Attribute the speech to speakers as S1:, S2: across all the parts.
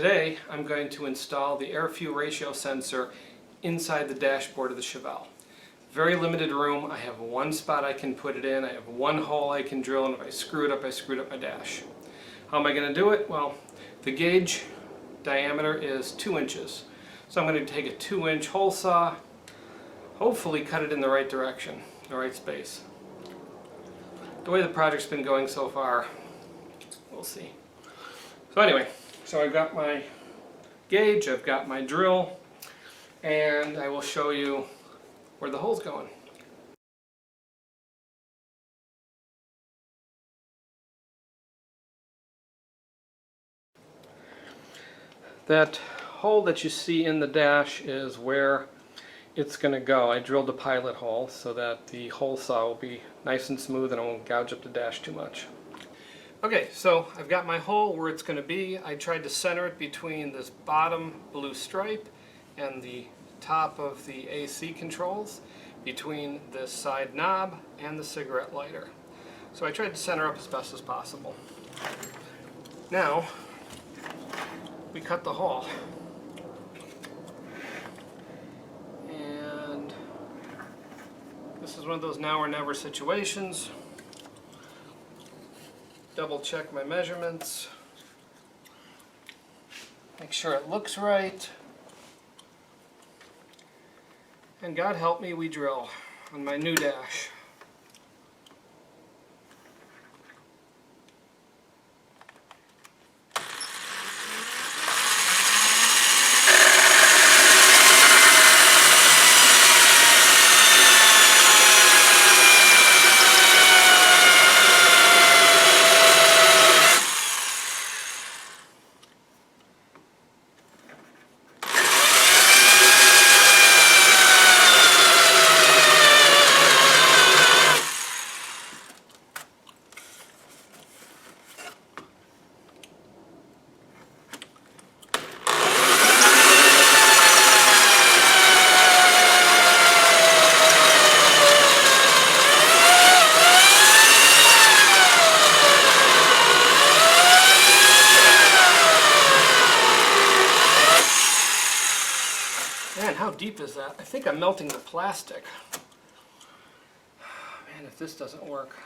S1: Today I'm going to install the air-fuel ratio sensor inside the dashboard of the Chevelle. Very limited room. I have one spot I can put it in. I have one hole I can drill, and if I screw it up, I screwed up my dash. How am I going to do it? Well, the gauge diameter is 2 inches. So I'm going to take a 2-inch hole saw, hopefully cut it in the right direction, the right space. The way the project's been going so far, we'll see. So anyway, so I've got my gauge, I've got my drill, and I will show you where the hole's going. That hole that you see in the dash is where it's going to go. I drilled a pilot hole so that the hole saw will be nice and smooth and it won't gouge up the dash too much. Okay, so I've got my hole where it's going to be. I tried to center it between this bottom blue stripe and the top of the AC controls, between this side knob and the cigarette lighter. So I tried to center up as best as possible. Now, we cut the hole. And this is one of those now or never situations. Double check my measurements. Make sure it looks right. And God help me, we drill on my new dash. Man, how deep is that? I think I'm melting the plastic. Man, if this doesn't work.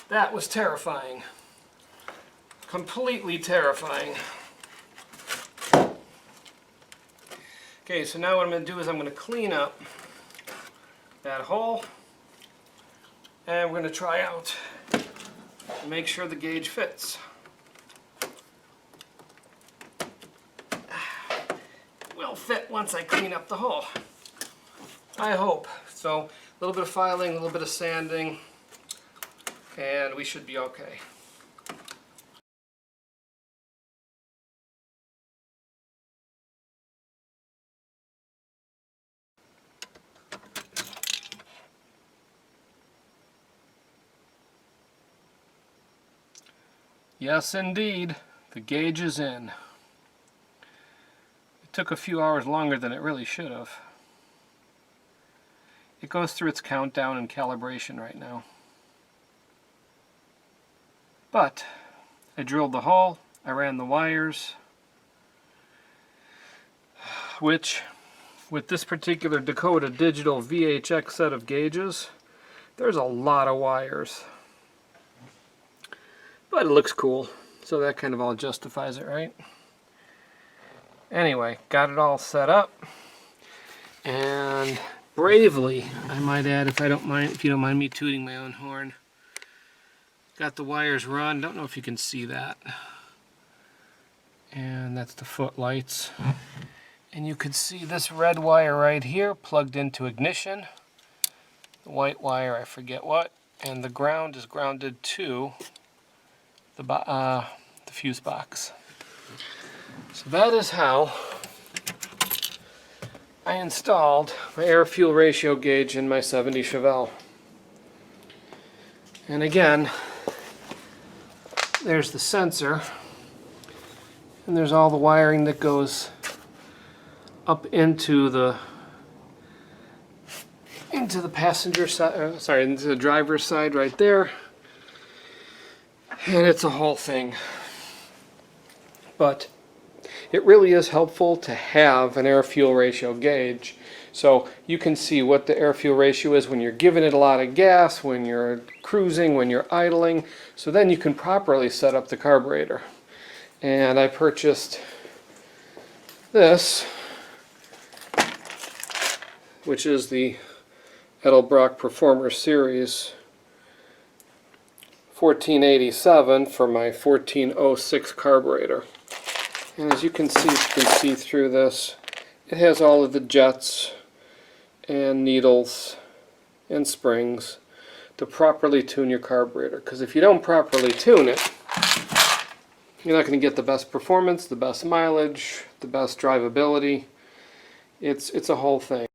S1: That was terrifying. Completely terrifying. Okay, so now what I'm going to do is I'm going to clean up that hole, and we're going to try out and make sure the gauge fits. It will fit once I clean up the hole, I hope. So a little bit of filing, a little bit of sanding, and we should be okay. Yes, indeed, the gauge is in. It took a few hours longer than it really should have. It goes through its countdown and calibration right now. But I drilled the hole, I ran the wires, which with this particular Dakota Digital VHX set of gauges, there's a lot of wires. But it looks cool, so that kind of all justifies it, right? Anyway, got it all set up, and bravely, I might add, if you don't mind me tooting my own horn, got the wires run. Don't know if you can see that. And that's the footlights. And you can see this red wire right here plugged into ignition. The white wire, I forget what, and the ground is grounded to the fuse box. So that is how I installed my air-fuel ratio gauge in my 70 Chevelle. And again, there's the sensor, and there's all the wiring that goes up into the passenger side, sorry, into the driver's side right there. And it's a whole thing. But it really is helpful to have an air-fuel ratio gauge, so you can see what the air-fuel ratio is when you're giving it a lot of gas, when you're cruising, when you're idling, so then you can properly set up the carburetor. And I purchased this, which is the Edelbrock Performer Series 1487 for my 1406 carburetor. And as you can see through this, it has all of the jets and needles and springs to properly tune your carburetor. Because if you don't properly tune it, you're not going to get the best performance, the best mileage, the best drivability. It's a whole thing.